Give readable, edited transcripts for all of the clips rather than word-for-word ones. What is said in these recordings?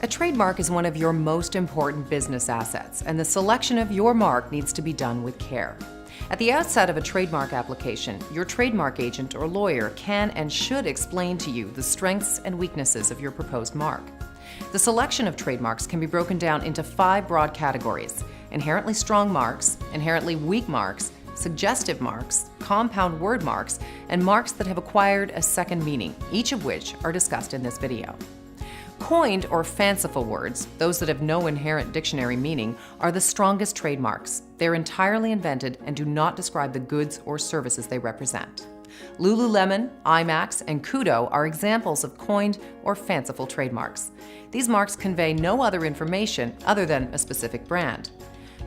A trademark is one of your most important business assets, and the selection of your mark needs to be done with care. At the outset of a trademark application, your trademark agent or lawyer can and should explain to you the strengths and weaknesses of your proposed mark. The selection of trademarks can be broken down into 5 broad categories: inherently strong marks, inherently weak marks, suggestive marks, compound word marks, and marks that have acquired a second meaning, each of which are discussed in this video. Coined or fanciful words, those that have no inherent dictionary meaning, are the strongest trademarks. They're entirely invented and do not describe the goods or services they represent. Lululemon, IMAX, and Kudo are examples of coined or fanciful trademarks. These marks convey no other information other than a specific brand.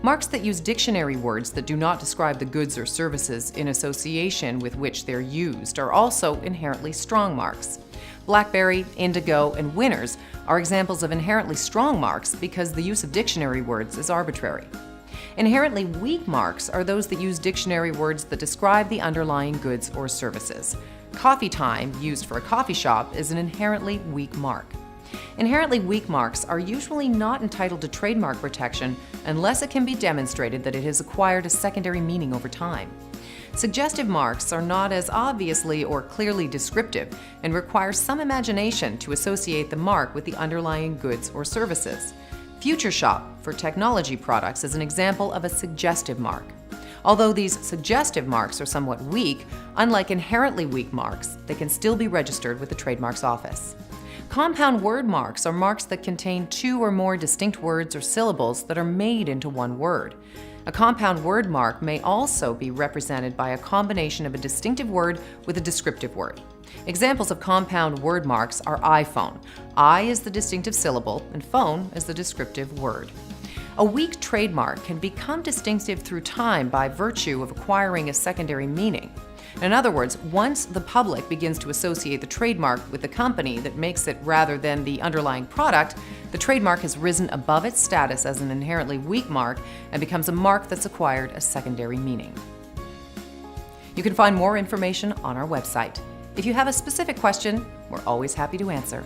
Marks that use dictionary words that do not describe the goods or services in association with which they're used are also inherently strong marks. BlackBerry, Indigo, and Winners are examples of inherently strong marks because the use of dictionary words is arbitrary. Inherently weak marks are those that use dictionary words that describe the underlying goods or services. Coffee time, used for a coffee shop, is an inherently weak mark. Inherently weak marks are usually not entitled to trademark protection unless it can be demonstrated that it has acquired a secondary meaning over time. Suggestive marks are not as obviously or clearly descriptive and require some imagination to associate the mark with the underlying goods or services. Future Shop for technology products is an example of a suggestive mark. Although these suggestive marks are somewhat weak, unlike inherently weak marks, they can still be registered with the Trademarks Office. Compound word marks are marks that contain 2 or more distinct words or syllables that are made into one word. A compound word mark may also be represented by a combination of a distinctive word with a descriptive word. Examples of compound word marks are iPhone. I is the distinctive syllable and phone is the descriptive word. A weak trademark can become distinctive through time by virtue of acquiring a secondary meaning. In other words, once the public begins to associate the trademark with the company that makes it rather than the underlying product, the trademark has risen above its status as an inherently weak mark and becomes a mark that's acquired a secondary meaning. You can find more information on our website. If you have a specific question, we're always happy to answer.